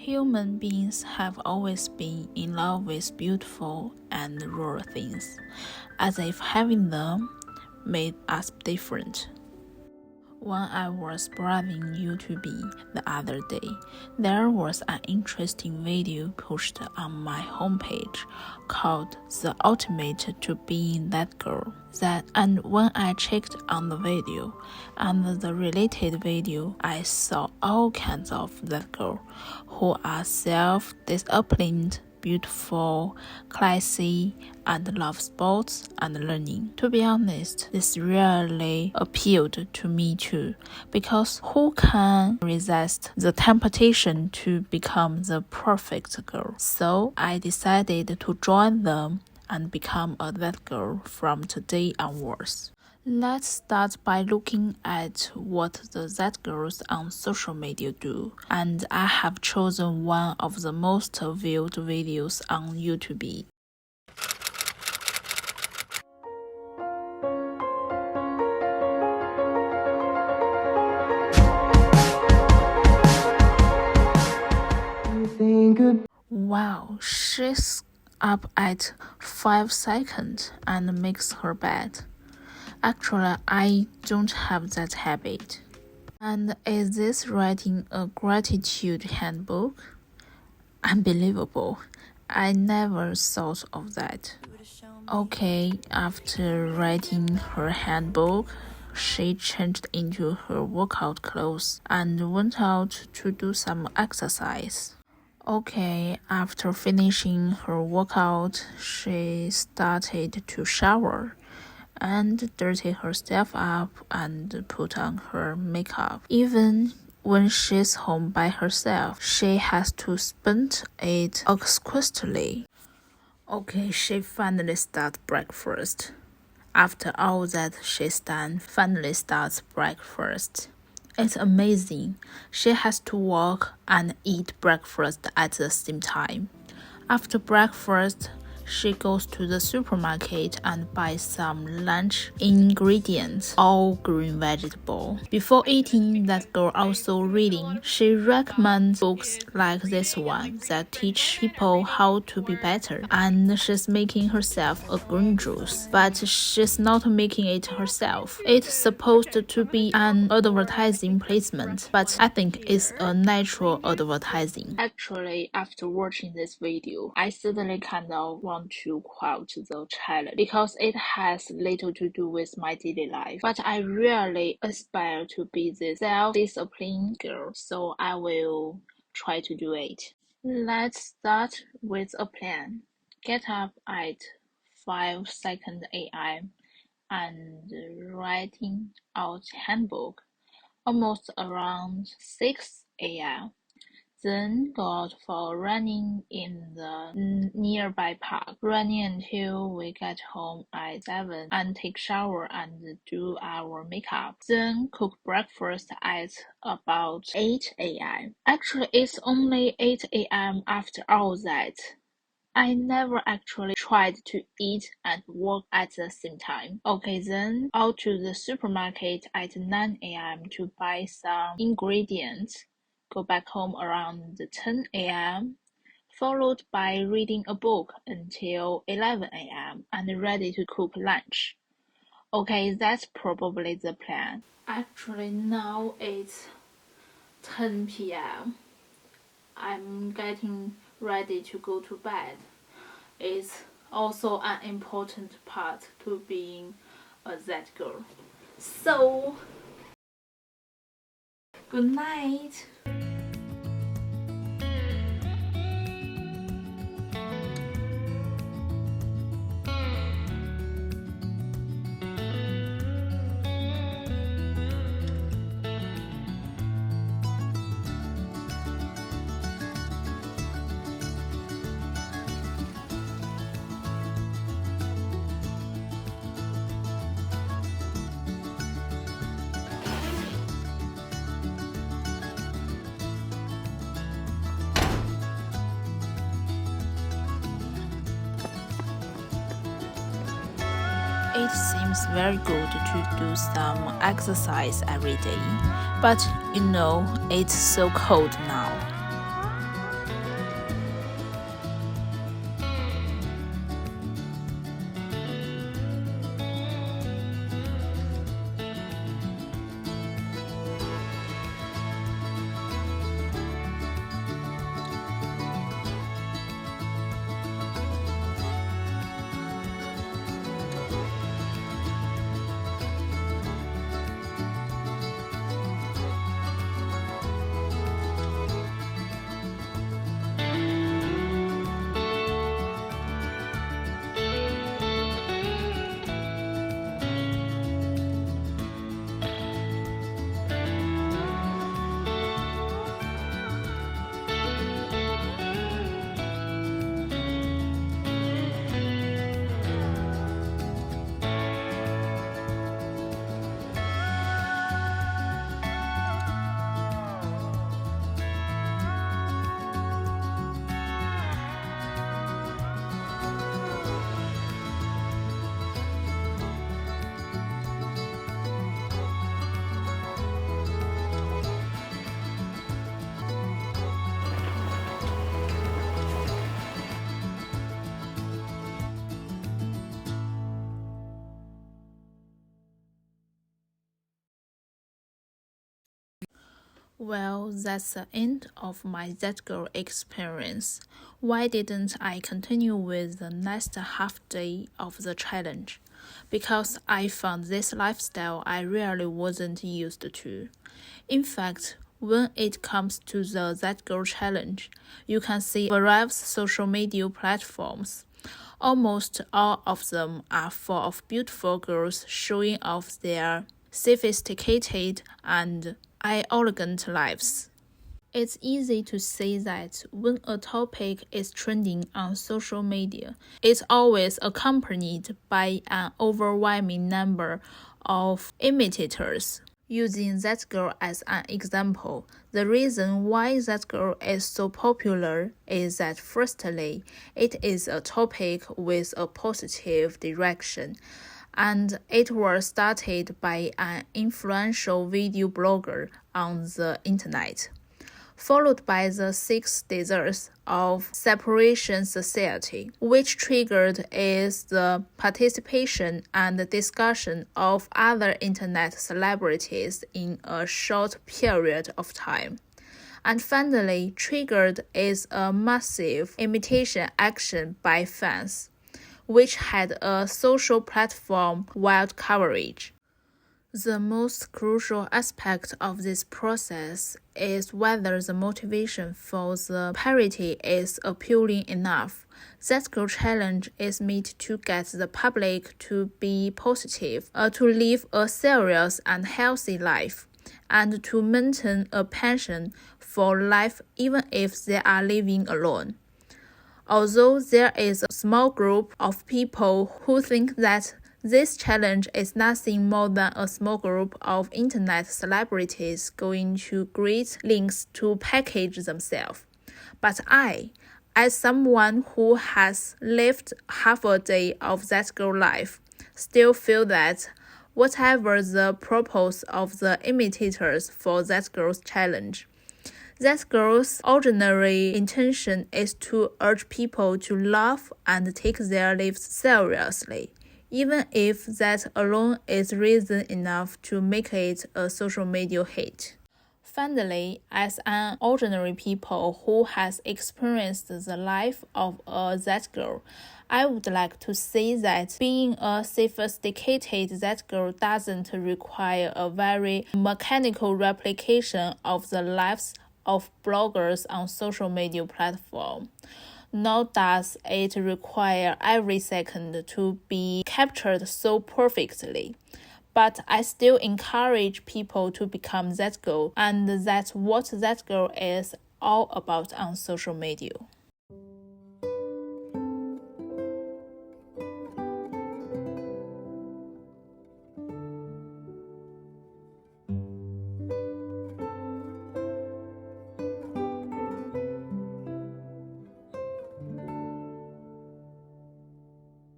Human beings have always been in love with beautiful and raw things, as if having them made us different. When I was browsing YouTube the other day, there was an interesting video pushed on my homepage called "The Ultimate to Being That Girl." And when I checked on the video and the related video, I saw all kinds of that girl who are self-disciplined, beautiful, classy, and love sports and learning. To be honest, this really appealed to me too, because who can resist the temptation to become the perfect girl? So I decided to join them and become a that girl from today onwards. Let's start by looking at what the that girls on social media do, and I have chosen one of the most viewed videos on YouTube. Wow, she's up at 5 seconds and makes her bed. Actually, I don't have that habit. And is this writing a gratitude handbook? Unbelievable. I never thought of that. Okay, after writing her handbook, she changed into her workout clothes and went out to do some exercise. Okay, after finishing her workout, she started to shower and dirty herself up and put on her makeup. Even when she's home by herself, she has to spend it exquisitely. Okay, she finally starts breakfast. After all that she's done, finally starts breakfast. It's amazing. She has to work and eat breakfast at the same time. After breakfast, she goes to the supermarket and buys some lunch ingredients, all green vegetable. Before eating, that girl also reading. She recommends books like this one that teach people how to be better. And she's making herself a green juice, but she's not making it herself. It's supposed to be an advertising placement, but I think it's a natural advertising. Actually, after watching this video, I suddenly kind of want to quote the challenge because it has little to do with my daily life. But I really aspire to be this self-disciplined girl, so I will try to do it. Let's start with a plan. Get up at 5 a.m. and writing out handbook almost around 6 a.m. Then go out for running in the nearby park, running until we get home at 7 and take shower and do our makeup. Then cook breakfast at about 8 a.m. Actually, it's only 8 a.m. after all that. I never actually tried to eat and work at the same time. Okay, then out to the supermarket at 9 a.m. to buy some ingredients. Go back home around 10 a.m., followed by reading a book until 11 a.m. and ready to cook lunch. Okay, that's probably the plan. Actually, now it's 10 p.m. I'm getting ready to go to bed. It's also an important part to being a that girl. So, good night. It seems very good to do some exercise every day, but it's so cold now. Well, that's the end of my that girl experience. Why didn't I continue with the next half day of the challenge? Because I found this lifestyle I really wasn't used to. In fact, when it comes to the That Girl challenge, you can see various social media platforms. Almost all of them are full of beautiful girls showing off their sophisticated and elegant lives. It's easy to say that when a topic is trending on social media, it's always accompanied by an overwhelming number of imitators. Using That Girl as an example, the reason why That Girl is so popular is that firstly, it is a topic with a positive direction, and it was started by an influential video blogger on the internet, followed by the 6 Desserts of Separation Society, which triggered is the participation and discussion of other internet celebrities in a short period of time. And finally, triggered is a massive imitation action by fans, which had a social platform-wide coverage. The most crucial aspect of this process is whether the motivation for the parody is appealing enough. That Girl challenge is meant to get the public to be positive, to live a serious and healthy life, and to maintain a passion for life even if they are living alone. Although there is a small group of people who think that this challenge is nothing more than a small group of internet celebrities going to great lengths to package themselves. But I, as someone who has lived half a day of That Girl life, still feel that whatever the purpose of the imitators for That Girl's challenge, That Girl's ordinary intention is to urge people to love and take their lives seriously, even if that alone is reason enough to make it a social media hit. Finally, as an ordinary people who has experienced the life of a That Girl, I would like to say that being a sophisticated That Girl doesn't require a very mechanical replication of the lives of bloggers on social media platform. Nor does it require every second to be captured so perfectly. But I still encourage people to become That Girl, and that's what That Girl is all about on social media.